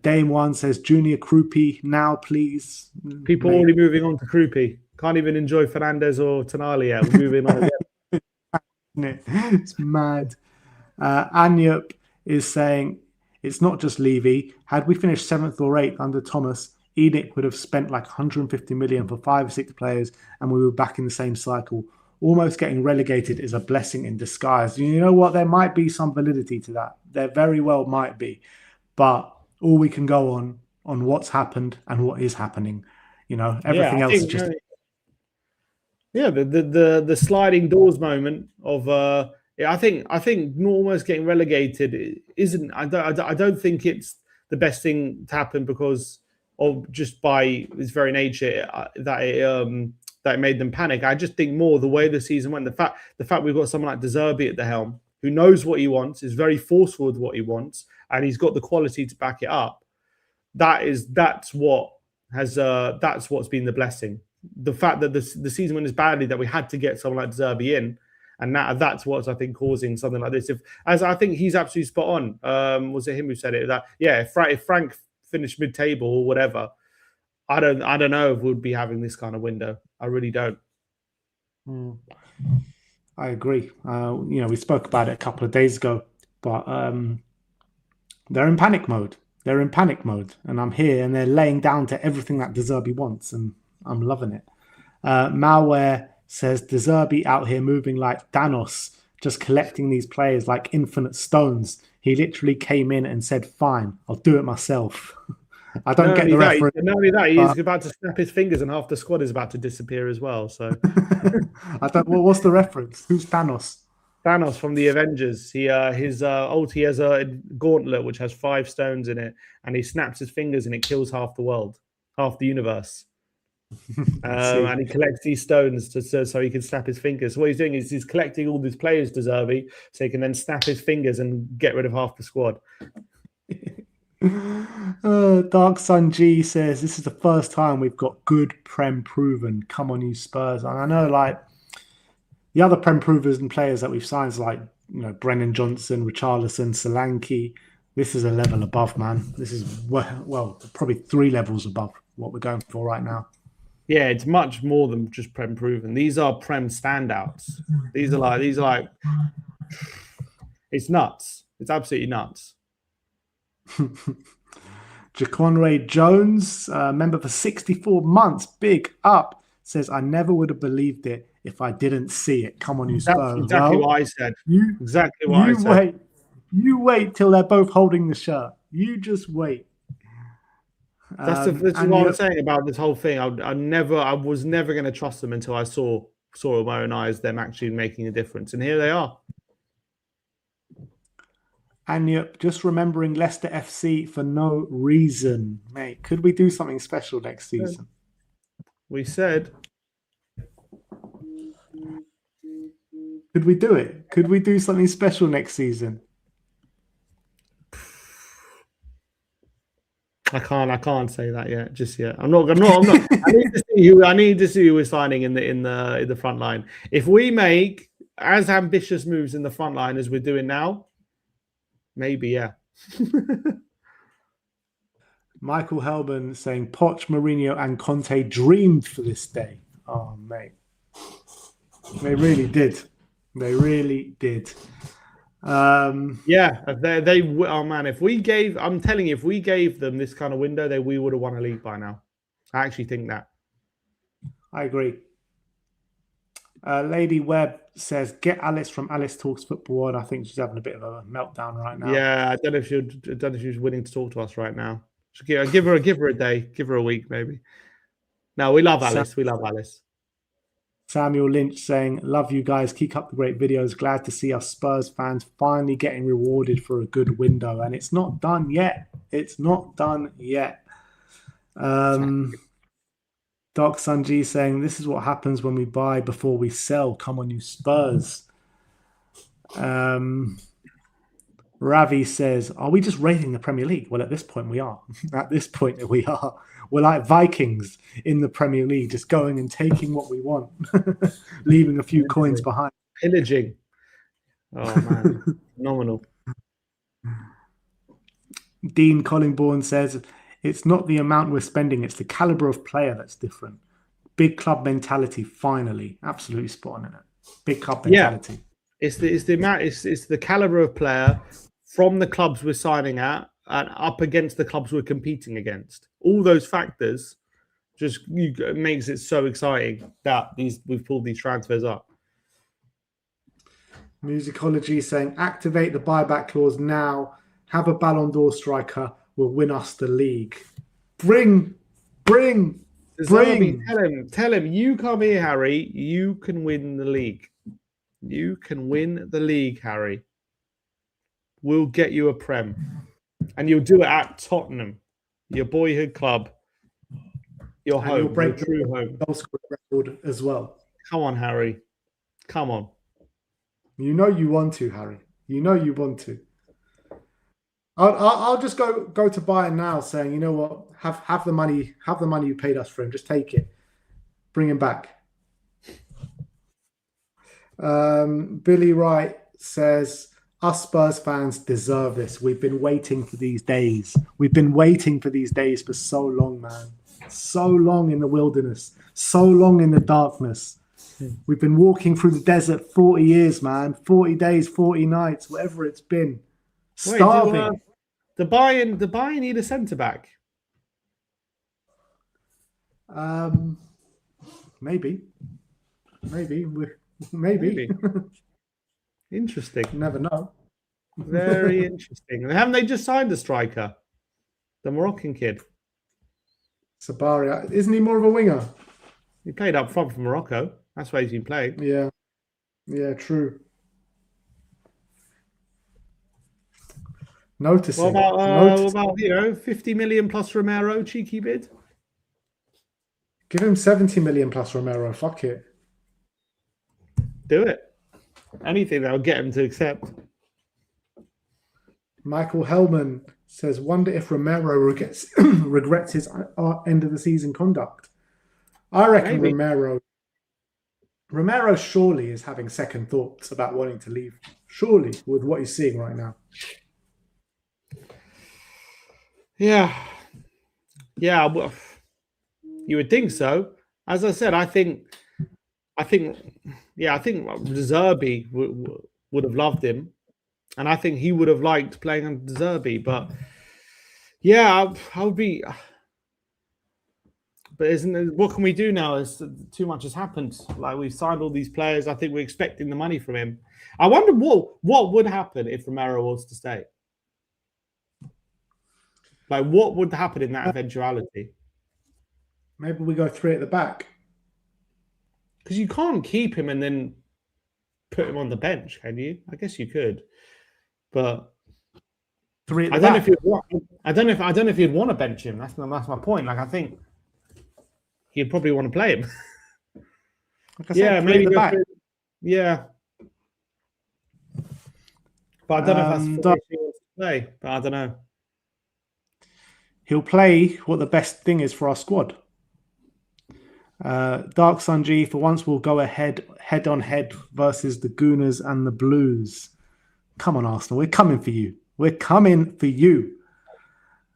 Dame One says Junior Krupi now, please. People already moving on to Krupi. Can't even enjoy Fernandez or Tonali yet. We're moving on again. It's mad. Anyup is saying it's not just Levy. Had we finished 7th or 8th under Thomas, Enoch would have spent like 150 million for 5 or 6 players, and we were back in the same cycle. Almost getting relegated is a blessing in disguise. You know what? There might be some validity to that. There very well might be, but all we can go on what's happened and what is happening. You know, everything else is just. Yeah, the sliding doors moment of I think almost getting relegated isn't. I don't think it's the best thing to happen because of just by its very nature that it made them panic. I just think more the way the season went, the fact we've got someone like De Zerbi at the helm who knows what he wants, is very forceful with what he wants, and he's got the quality to back it up. That's what's been the blessing. The fact that the season went as badly that we had to get someone like De Zerbi in, and that's what's I think causing something like this. As I think he's absolutely spot on. Was it him who said it? That if Frank finished mid-table or whatever, I don't know if we'd be having this kind of window. I really don't. I agree. We spoke about it a couple of days ago, but they're in panic mode. And I'm here, and they're laying down to everything that De Zerbi wants, and I'm loving it. Malware says De Zerbi out here moving like Thanos, just collecting these players like infinite stones. He literally came in and said, "Fine, I'll do it myself." I don't get the reference. Not only that, he's about to snap his fingers, and half the squad is about to disappear as well. So, what's the reference? Who's Thanos? Thanos from the Avengers. His ulti has a gauntlet which has 5 stones in it, and he snaps his fingers and it kills half the world, half the universe. And he collects these stones so he can snap his fingers. So what he's doing is he's collecting all these players, De Zerbi, so he can then snap his fingers and get rid of half the squad. Dark Sun G says this is the first time we've got good Prem proven. Come on, you Spurs. And I know, like, the other Prem provers and players that we've signed, like, Brennan Johnson, Richarlison, Solanke. This is a level above, man. This is well probably 3 levels above what we're going for right now. Yeah, it's much more than just Prem proven. These are Prem standouts. These are like it's nuts. It's absolutely nuts. Jaquan Jones, member for 64 months, big up, says, I never would have believed it if I didn't see it. Come on, you Spurs. That's exactly what I said. I said. You wait till they're both holding the shirt. You just wait. That's what I'm saying about this whole thing. I was never going to trust them until I saw with my own eyes them actually making a difference. And here they are. And you're just remembering Leicester FC for no reason. Mate, could we do something special next season? We said. Could we do it? Could we do something special next season? I can't say that yet, just yet. I'm not. I need to see who we're signing in the front line. If we make as ambitious moves in the front line as we're doing now, maybe, yeah. Michael Helban saying Poch, Mourinho, and Conte dreamed for this day. Oh, mate. They really did. They really did. Yeah, they oh man, I'm telling you, if we gave them this kind of window, we would have won a league by now. I actually think that. I agree. Lady Webb says, get Alice from Alice Talks Football, and I think she's having a bit of a meltdown right now. Yeah, I don't know if she's willing to talk to us right now. Give her a day, give her a week maybe. No, we love Alice. We love Alice. Samuel Lynch saying, love you guys, keep up the great videos. Glad to see us Spurs fans finally getting rewarded for a good window. And it's not done yet. It's not done yet. Dark Sun G saying, this is what happens when we buy before we sell. Come on, you Spurs. Ravi says, are we just raiding the Premier League? Well, at this point we are. At this point we are. We're like Vikings in the Premier League, just going and taking what we want, leaving a few coins behind. Pillaging. Oh, man. Phenomenal. Dean Collingbourne says, it's not the amount we're spending, it's the caliber of player that's different. big club mentality. Finally, absolutely spot on in it. Big club mentality. It's the amount. It's the caliber of player from the clubs we're signing at and up against the clubs we're competing against. All those factors just makes it so exciting that we've pulled these transfers up. Musicology saying activate the buyback clause now. Have a Ballon d'Or striker will win us the league. Bring. Tell him, you come here, Harry. You can win the league. You can win the league, Harry. We'll get you a Prem. And you'll do it at Tottenham, your boyhood club. Your home. You'll break your true home. Goal scoring record as well. Come on, Harry. Come on. You know you want to, Harry. You know you want to. I'll just go to Bayern now, saying, you know what, have the money you paid us for him. Just take it, bring him back. Billy Wright says, us Spurs fans deserve this. We've been waiting for these days. We've been waiting for these days for so long, man. So long in the wilderness. So long in the darkness. We've been walking through the desert 40 years, man. 40 days, 40 nights, whatever it's been. Starving. The Bayern need a centre back. Maybe. Interesting. Never know. Very interesting. Haven't they just signed a striker? The Moroccan kid. Sabaria. Isn't he more of a winger? He played up front for Morocco. That's why he's been playing. Yeah. Yeah, true. Noticing. What about 50 million plus Romero, cheeky bid? Give him 70 million plus Romero. Fuck it. Do it. Anything that'll get him to accept. Michael Hellman says, wonder if Romero regrets his end of the season conduct. I reckon maybe. Romero surely is having second thoughts about wanting to leave. Surely, with what he's seeing right now. Yeah, well, you would think so. As I said, I think Zerbi would have loved him, and I think he would have liked playing under Zerbi. But yeah, I would be. But what can we do now? Is too much has happened. Like, we've signed all these players. I think we're expecting the money from him. I wonder what would happen if Romero was to stay. Like, what would happen in that eventuality? Maybe we go 3 at the back. Because you can't keep him and then put him on the bench, can you? I guess you could, but 3 at the I don't back. I don't know if you'd want to bench him. That's my point. Like, I think he'd probably want to play him. Like I said, maybe the back. Yeah, but I don't know if that's he wants to play. But I don't know. He'll play what the best thing is for our squad. Dark Sun G, for once we'll go head on head versus the Gooners and the Blues. Come on, Arsenal. We're coming for you. We're coming for you.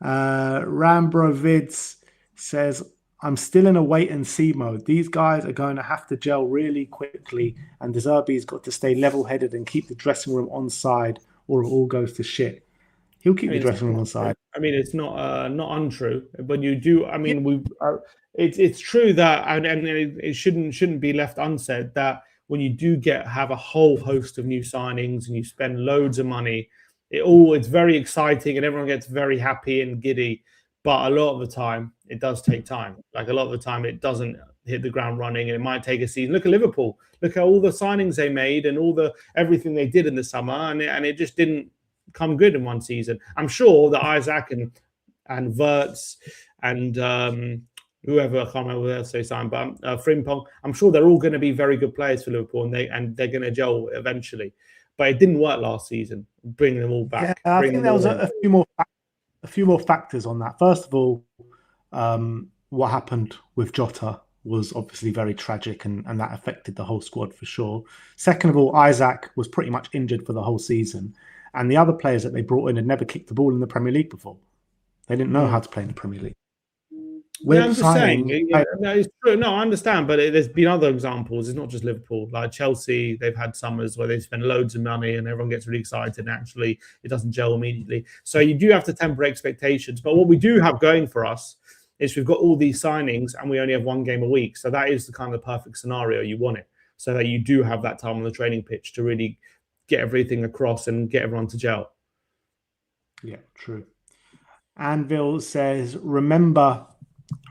Rambro Vids says, I'm still in a wait and see mode. These guys are going to have to gel really quickly, and De Zerbi's got to stay level-headed and keep the dressing room on side, or it all goes to shit. He'll keep the dressing room on side. I mean, it's not untrue, but you do. I mean, it's true that, and it shouldn't be left unsaid that when you do have a whole host of new signings and you spend loads of money, it's very exciting and everyone gets very happy and giddy. But a lot of the time, it does take time. Like, a lot of the time, it doesn't hit the ground running, and it might take a season. Look at Liverpool. Look at all the signings they made and everything they did in the summer, and it just didn't come good in one season. I'm sure that Isaac and Wirtz and whoever, I can't remember who else they signed, but Frimpong, I'm sure they're all going to be very good players for Liverpool, and they're going to gel eventually. But it didn't work last season. Bring them all back. Yeah, I think there was a few more factors on that. First of all, what happened with Jota was obviously very tragic, and that affected the whole squad for sure. Second of all, Isaac was pretty much injured for the whole season, and the other players that they brought in had never kicked the ball in the Premier League before. They didn't know how to play in the Premier League. with I'm just saying. signing. No, it's true. No, I understand, but there's been other examples. It's not just Liverpool. Like Chelsea, they've had summers where they spend loads of money and everyone gets really excited, and actually it doesn't gel immediately. So you do have to temper expectations. But what we do have going for us is we've got all these signings and we only have one game a week. So that is the kind of perfect scenario you want it, so that you do have that time on the training pitch to really get everything across and get everyone to gel. Yeah, true. Anvil says, remember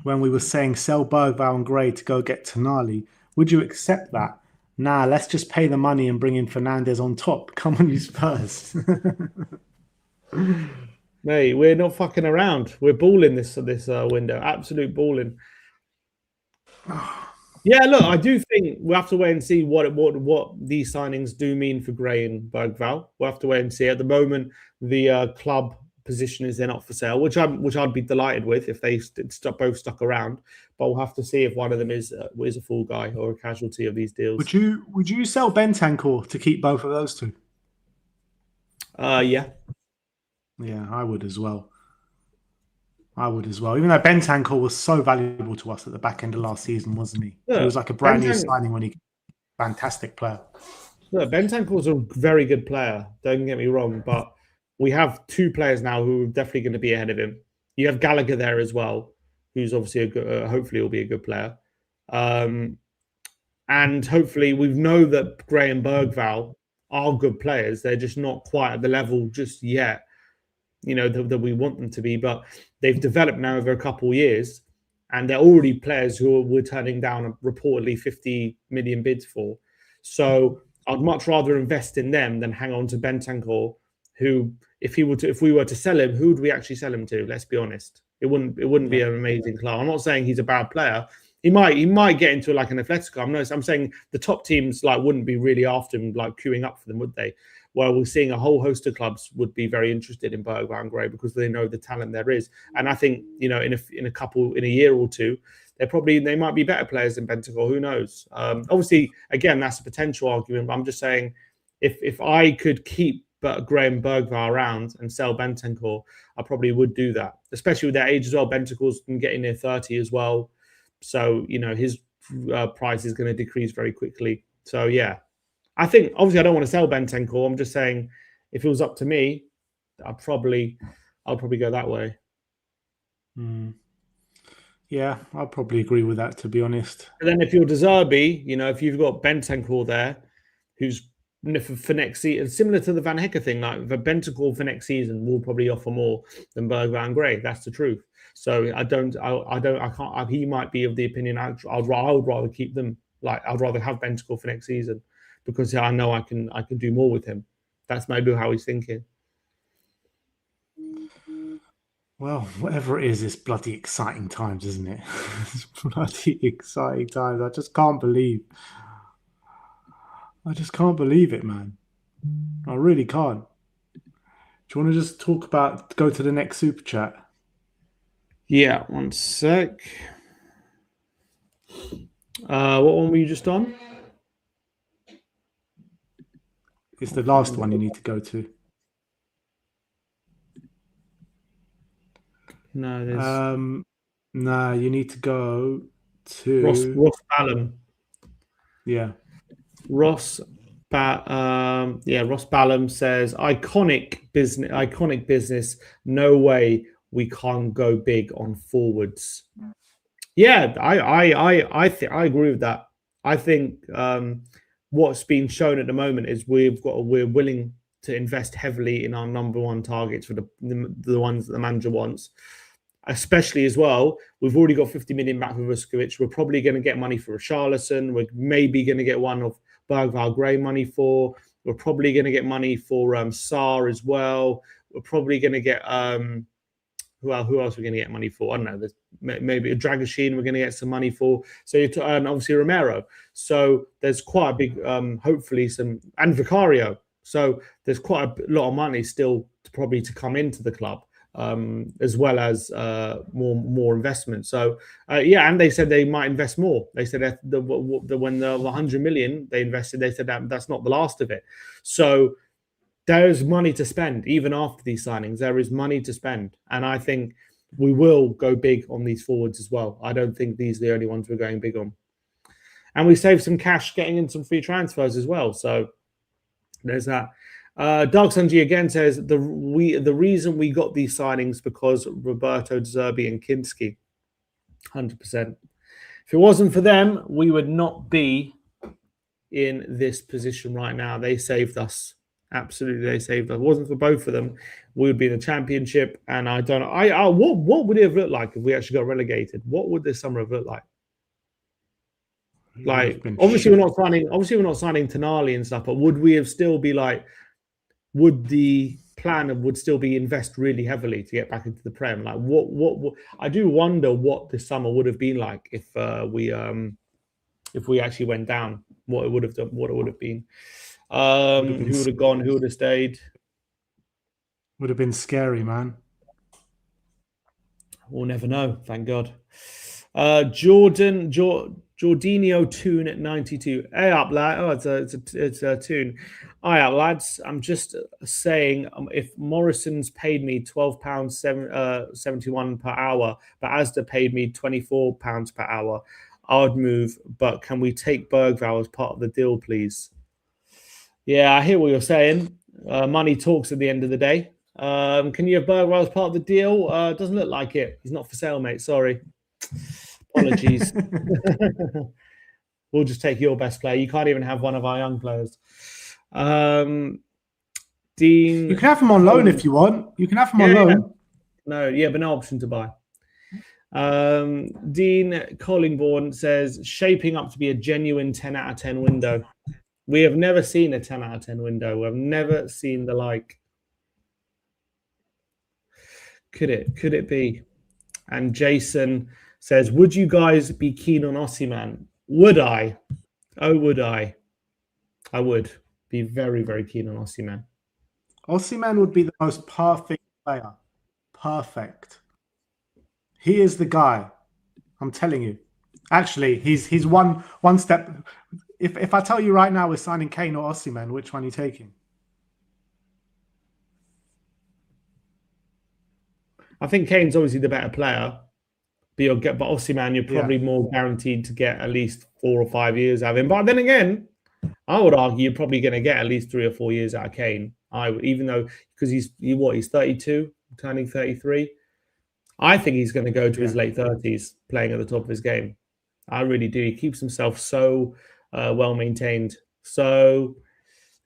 when we were saying sell Bergvall and Gray to go get Tonali? Would you accept that? Nah, let's just pay the money and bring in Fernandez on top. Come on, you Spurs. Mate, we're not fucking around. We're balling this window. Absolute balling. Yeah, look, I do think we'll have to wait and see what these signings do mean for Gray and Bergvall. We'll have to wait and see. At the moment, the club position is they're not for sale, which I'd be delighted with if they both stuck around. But we'll have to see if one of them is a full guy or a casualty of these deals. Would you sell Bentancur to keep both of those two? Yeah. Yeah, I would as well. Even though Bentancur was so valuable to us at the back end of last season, wasn't he? He was like a brand new signing when he fantastic player. Look, Bentancur's a very good player. Don't get me wrong, but we have two players now who are definitely going to be ahead of him. You have Gallagher there as well, who's obviously a good, hopefully will be a good player. And hopefully we know that Gray and Bergvall are good players. They're just not quite at the level just yet, that we want them to be. But they've developed now over a couple of years, and they're already players who we're turning down reportedly 50 million bids for. So I'd much rather invest in them than hang on to Bentancur, who, if we were to sell him, who would we actually sell him to? Let's be honest. It wouldn't be an amazing club. I'm not saying he's a bad player. He might get into like an Atletico. I'm saying the top teams wouldn't be really after him, queuing up for them, would they? Well, we're seeing a whole host of clubs would be very interested in Bergvall and Gray because they know the talent there is. And I think, in a year or two, they might be better players than Bentancur. Who knows? Obviously, again, that's a potential argument. But I'm just saying, if I could keep Gray and Bergvall around and sell Bentancur, I probably would do that, especially with their age as well. Bentancur's getting near 30 as well. So, his price is going to decrease very quickly. So, yeah. I think, obviously, I don't want to sell Bentancur. I'm just saying, if it was up to me, I'll probably go that way. Yeah, I'll probably agree with that, to be honest. And then if you're De Zerbi, if you've got Bentancur there, who's for next season, similar to the Van Hecker thing, like the Bentancur for next season will probably offer more than Bergvall and Gray. That's the truth. So I can't. He might be of the opinion I would rather keep them. I'd rather have Bentancur for next season because I know I can do more with him. That's maybe how he's thinking. Well, whatever it is, it's bloody exciting times, isn't it? It's bloody exciting times. I just can't believe it, man. I really can't. Do you want to just go to the next super chat? Yeah, one sec. What one were you just on? It's the last one you need to go to. No, there's... No, you need to go to Ross Ballum. Yeah. Ross Ballum says iconic business. No way we can't go big on forwards. Yeah, I agree with that. I think what's being shown at the moment is we're willing to invest heavily in our number one targets for the ones that the manager wants. Especially as well, we've already got 50 million back for Vuskovic. We're probably going to get money for Richarlison. We're maybe going to get one of Bergvall Gray money for. We're probably going to get money for Sarr as well. We're probably going to get who else are we going to get money for? I don't know. There's maybe a Dragoshin we're going to get some money for. So and obviously Romero. So there's quite a big, hopefully and Vicario. So there's quite a lot of money still to come into the club. As well as more investment. So and they said they might invest more. They said that when the 100 million they invested, they said that's not the last of it. So there is money to spend even after these signings. There is money to spend, and I think we will go big on these forwards as well. I don't think these are the only ones we're going big on. And we saved some cash getting in some free transfers as well. So there's that. Dark Sunji again says the reason we got these signings because Roberto De Zerbi and Kinski. 100%. If it wasn't for them, we would not be in this position right now. They saved us. Absolutely, they saved us. If it wasn't for both of them, we would be in the championship. And I don't know. What would it have looked like if we actually got relegated? What would this summer have looked like? Like, obviously we're not signing Tonali and stuff, but would we have still be like, would the plan would still be invest really heavily to get back into the Prem? Like, what I do wonder what this summer would have been like if we actually went down, what it would have done, what it would have been. Who would have gone, who would have stayed? Would have been scary, man. We'll never know, thank God. Jordinio Toon at 92. Hey up, lad. Oh, it's a Toon. Hi up, lads. I'm just saying, if Morrison's paid me £12.71 per hour, but Asda paid me £24 per hour, I would move. But can we take Bergvall as part of the deal, please? Yeah, I hear what you're saying. Money talks at the end of the day. Can you have Bergvall as part of the deal? Doesn't look like it. He's not for sale, mate. Sorry. Apologies. We'll just take your best player. You can't even have one of our young players. Dean, you can have him on loan if you want. You can have him on loan. No, but no option to buy. Dean Collingbourne says shaping up to be a genuine 10 out of 10 window. We have never seen a 10 out of 10 window. We've never seen the like. Could it be? And Jason says, would you guys be keen on Osimhen? Would I? Oh, would I? I would be very, very keen on Osimhen. Osimhen would be the most perfect player. Perfect. He is the guy. I'm telling you. Actually, he's one step. If I tell you right now we're signing Kane or Osimhen, which one are you taking? I think Kane's obviously the better player. But Osimhen, you're probably more guaranteed to get at least 4 or 5 years out of him. But then again, I would argue you're probably going to get at least 3 or 4 years out of Kane. Even though, because he's 32, turning 33. I think he's going to go to his late 30s playing at the top of his game. I really do. He keeps himself so well maintained. So,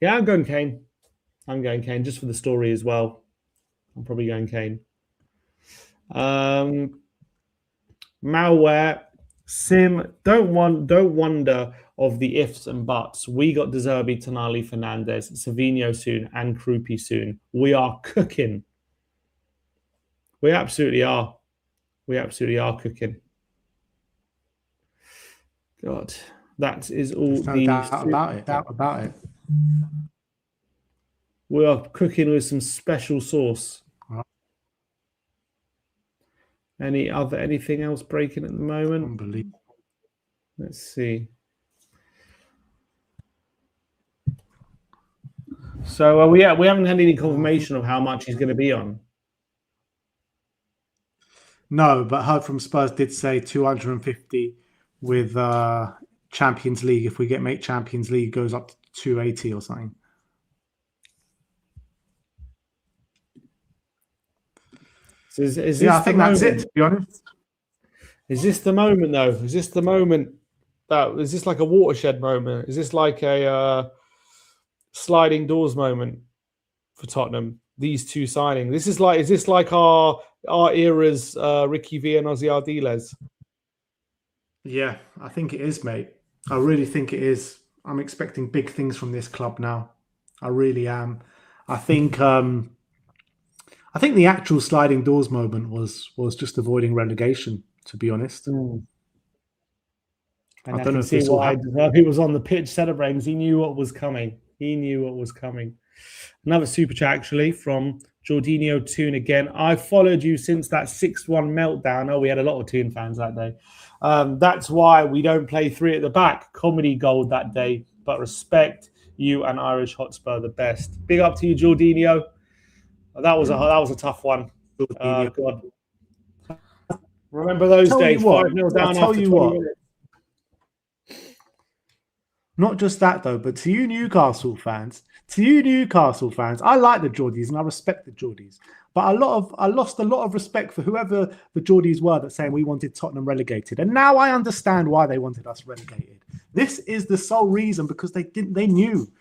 yeah, I'm going Kane. Just for the story as well. I'm probably going Kane. Malware Sim, don't wonder of the ifs and buts. We got De Zerbi, Tonali, Fernandez, Savinho soon, and Krupi soon. We are cooking. We absolutely are. We absolutely are cooking. God, that is all. There's no doubt about it. We are cooking with some special sauce. Anything else breaking at the moment? Unbelievable. Let's see. So we haven't had any confirmation of how much he's going to be on. No, but heard from Spurs did say 250 with Champions League. If we make Champions League, goes up to 280 or something. So is this I think that's it, to be honest. Is this the moment, though? Is this the moment? Is this like a watershed moment? Is this like a sliding doors moment for Tottenham? These two signings. Is this like our era's Ricky V and Ozzy Ardiles? Yeah, I think it is, mate. I really think it is. I'm expecting big things from this club now. I really am. I think the actual sliding doors moment was just avoiding relegation, to be honest. And I don't know if this he was on the pitch celebrating. He knew what was coming. Another super chat, actually, from Jordinio Toon again. I followed you since that 6-1 meltdown. Oh, we had a lot of Toon fans that day. That's why we don't play 3 at the back. Comedy gold that day. But respect you and Irish Hotspur the best. Big up to you, Jordinio. That was a tough one. God. Remember those Tell days, you what, 5-0 I'll down tell after you 20 what. minutes. Not just that though, but to you Newcastle fans, I like the Geordies and I respect the Geordies. But I lost a lot of respect for whoever the Geordies were that saying we wanted Tottenham relegated. And now I understand why they wanted us relegated. This is the sole reason, because they knew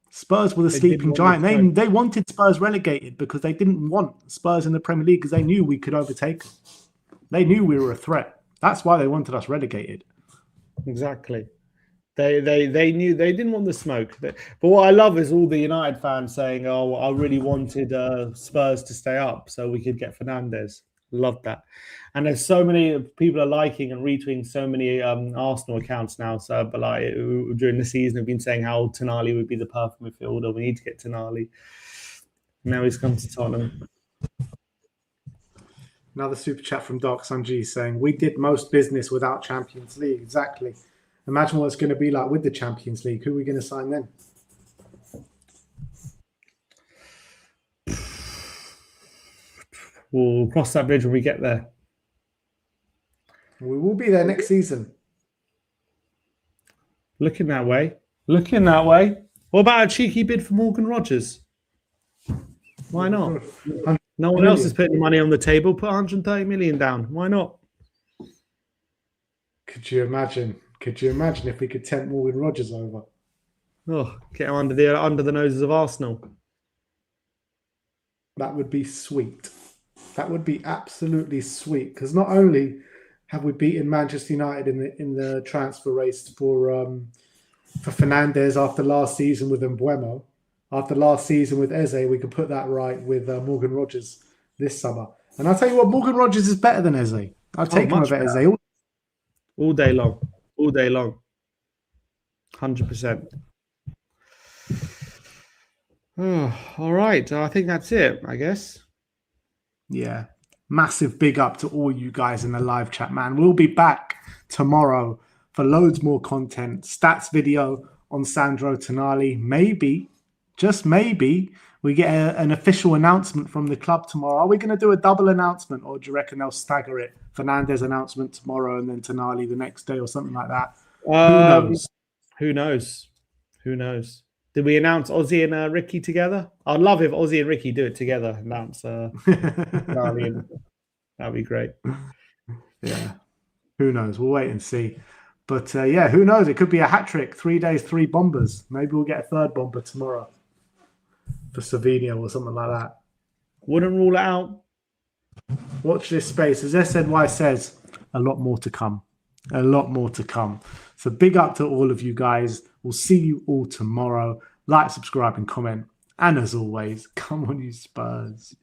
Spurs were the sleeping giant. They wanted Spurs relegated because they didn't want Spurs in the Premier League, because they knew we could overtake them. They knew we were a threat. That's why they wanted us relegated. Exactly. They knew they didn't want the smoke. But what I love is all the United fans saying, "Oh, I really wanted Spurs to stay up so we could get Fernandes." Love that. And there's so many people are liking and retweeting so many Arsenal accounts now. So, but like during the season, have been saying how Tonali would be the perfect midfielder. We need to get Tonali. Now he's come to Tottenham. Another super chat from Dark Sun G saying, "We did most business without Champions League." Exactly. Imagine what it's going to be like with the Champions League. Who are we going to sign then? We'll cross that bridge when we get there. We will be there next season. Looking that way. What about a cheeky bid for Morgan Rogers? Why not? No one else is putting money on the table. Put 130 million down. Why not? Could you imagine? If we could tempt Morgan Rogers over? Oh, get him under the noses of Arsenal. That would be sweet. That would be absolutely sweet. Because not only have we beaten Manchester United in the transfer race for Fernandes after last season with Mbeumo, after last season with Eze, we could put that right with Morgan Rogers this summer. And I'll tell you what, Morgan Rogers is better than Eze. I'll take him over Eze all day long. 100%. All right. I think that's it, I guess. Yeah. Massive big up to all you guys in the live chat, man. We'll be back tomorrow for loads more content. Stats video on Sandro Tonali. Maybe, just maybe, we get an official announcement from the club tomorrow. Are we going to do a double announcement, or do you reckon they'll stagger it? Fernandes announcement tomorrow and then Tonali the next day or something like that? Who knows? Did we announce Ozzy and Ricky together? I'd love if Ozzy and Ricky do it together. Announce Tonali. That'd be great. Yeah. Who knows? We'll wait and see. But yeah, who knows? It could be a hat trick. 3 days, 3 bombers. Maybe we'll get a third bomber tomorrow for Savinio or something like that. Wouldn't rule it out. Watch this space. As SNY says, a lot more to come. So big up to all of you guys. We'll see you all tomorrow. Like, subscribe, and comment. And as always, come on, you Spurs.